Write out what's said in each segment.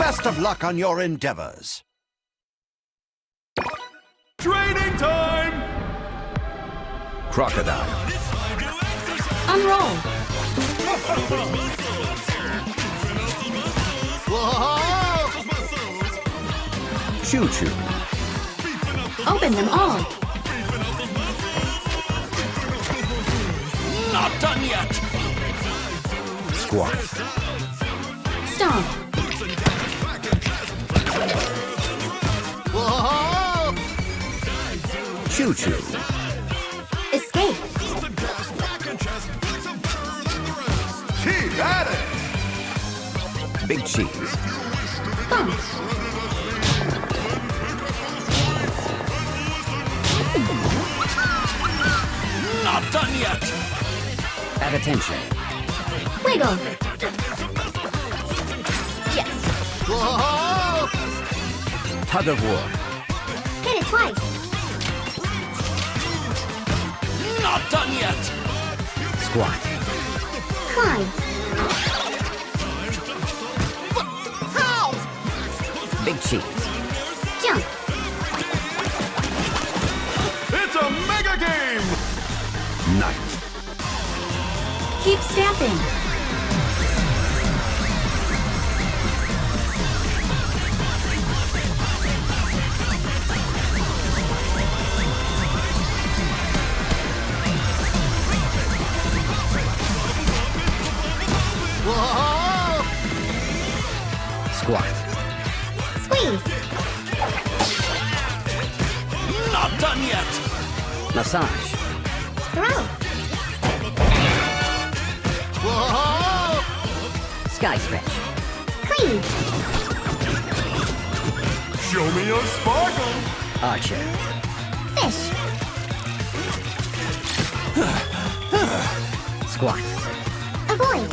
Best of luck on your endeavors. Training time! Crocodile. Unroll. Whoa! Choo-choo. Open them all. Not done yet! Squat. Stomp. Whoa! Choo-choo. Escape. Keep at it! Big cheese. Bump. Not done yet! At attention. Wiggle. Yes. Whoa! Tug of war. Hit it twice. Not done yet! Squat. Climb. Big cheese. Jump. It's a mega game! Knife. Keep stamping. Whoa! Squat. Squeeze. Not done yet! Massage. Throw. Whoa! Sky stretch. Clean. Show me your sparkle! Archer. Fish. Squat. Avoid.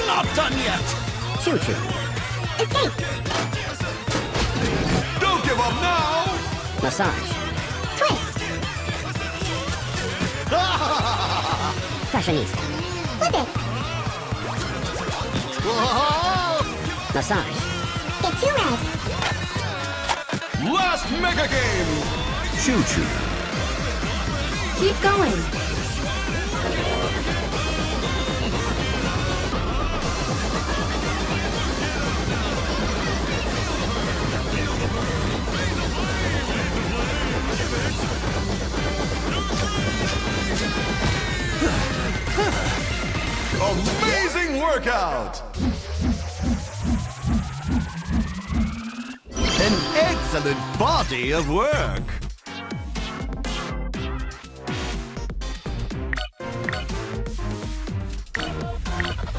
Not done yet! Choo-choo. Escape. Don't give up now! Massage. Twist. Fashionista. Flip it. Whoa! Massage. Get too red. Last mega game! Choo-choo. Keep going. Amazing workout! An excellent body of work.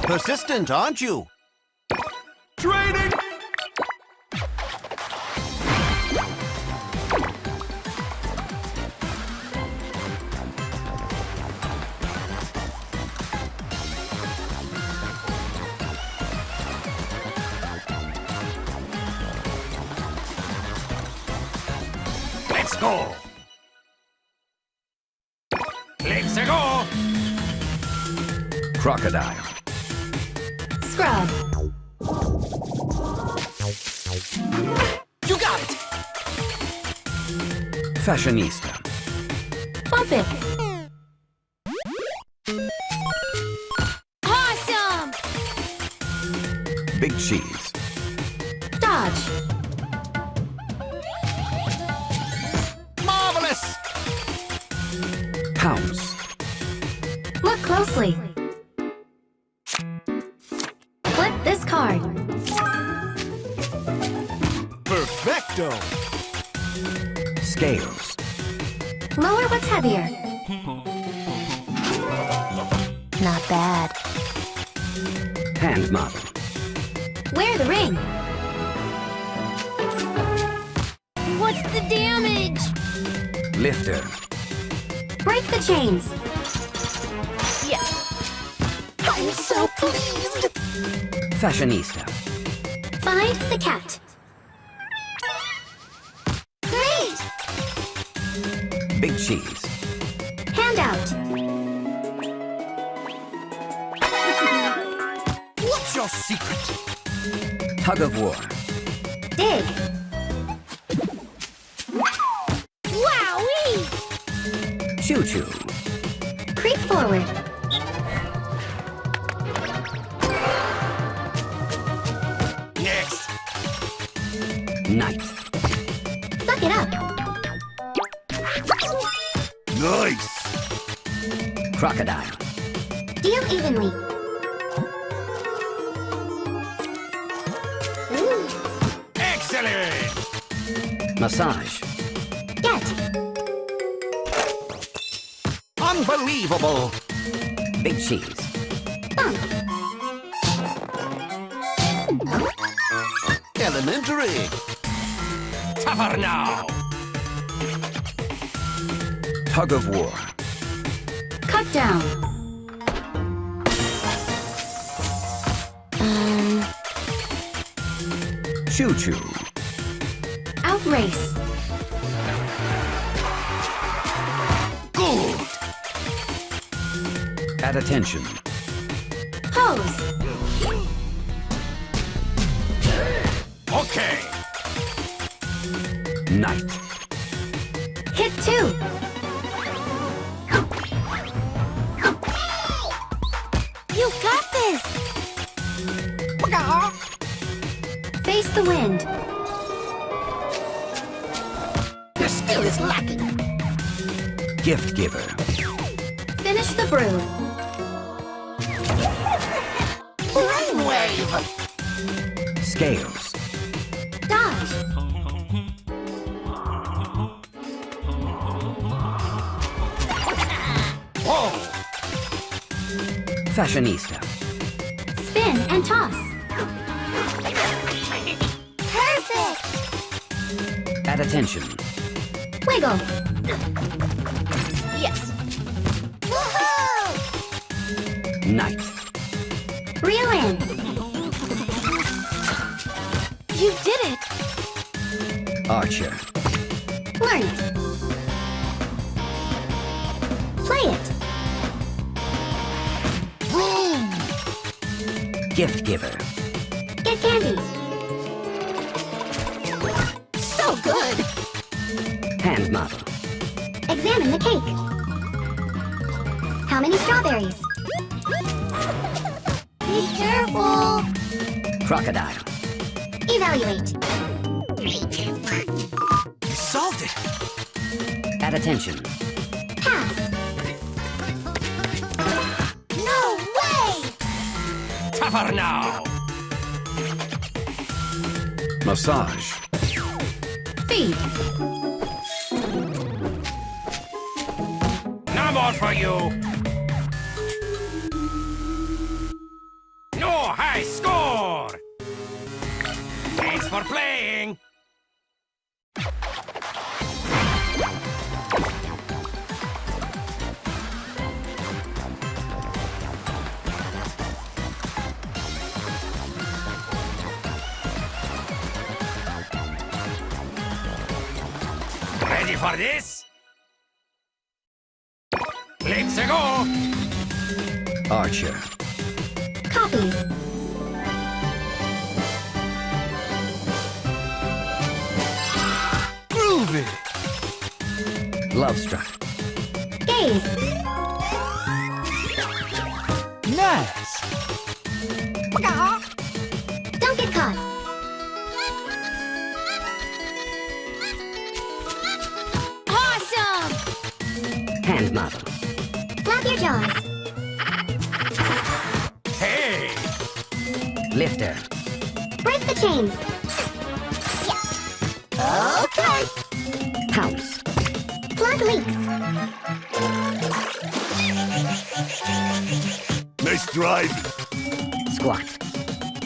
Persistent, aren't you? Training! Let's go! Let's go! Crocodile. Scrub. You got it! Fashionista. Bump it. Awesome! Big cheese. Dodge. Marvelous! Pounce. Look closely. Flip this card. Perfecto! Scales. Lower what's heavier. Not bad. Hand model. Wear the ring. What's the damage? Lifter. Break the chains. Yes. I'm so pleased. Fashionista. Find the cat. Great! Big cheese. Hand out. your secret? Tug of war. Dig. Wowee! Choo-choo. Creep forward. Next. Knight. Suck it up. Nice. Crocodile. Deal evenly. Excellent. Massage. Get. Unbelievable. Big cheese. Bump. Elementary. Tougher now. Tug of war. Cut down. Choo-choo. Outrace. Good. At attention. Pose. Okay. Knight. Hit 2. You got this! Face the wind. Your skill is lacking. Gift giver. Finish the brew. Brainwave. Scales. Dodge. Whoa. Fashionista. Spin and toss. Perfect! At attention. Wiggle. Yes! Woohoo! Knight. Reel in. You did it! Archer. Learn it. Play it. Boom. Gift giver. Get candy. So good. Hand model. Examine the cake. How many strawberries? Be careful! Crocodile. Evaluate. You solved it. At attention. Pass. No way! Tougher now. Massage. Feed. No more for you. No high score. Thanks for playing. Ready for this? Let's go! Archer. Copy. Groovy! Love struck. Gaze. Nice! Don't get caught. Awesome! Hand model. Flap your jaws. Hey! Lifter. Break the chains. Okay! Pounce. Plug leaks. Nice driving. Squat.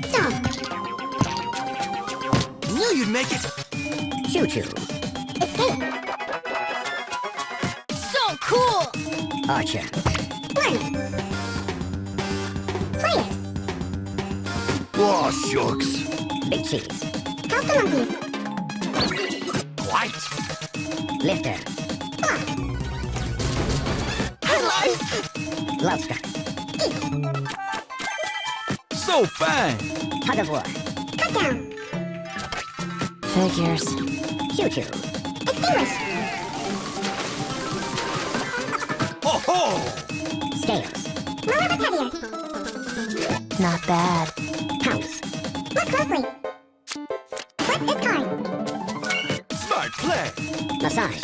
Stomp. Knew you'd make it. Choo-choo. Escape. So cool! Archer. Learn it. Play it. Oh, shucks. Big cheese. Count the monkeys. White. Lifter. I like Love struck. so So fine. Tug of war. Cut down. Figures. Choo-choo. Extinguish. Ho ho! Scales. Lower but heavier. Not bad. Pounce. Look closely. Flip this card. Smart play. Massage.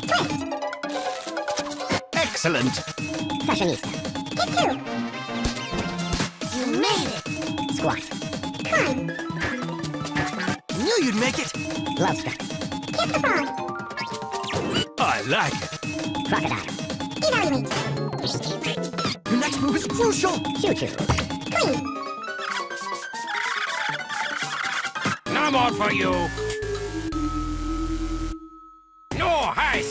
Twist. Excellent. Fashionista. Hit 2. You made it. Squat. Climb. Knew you'd make it. Love struck. Kiss the frog. I like it. Crocodile. Evaluate. Your next move is crucial. Choo-choo. Clean. No more for you. No high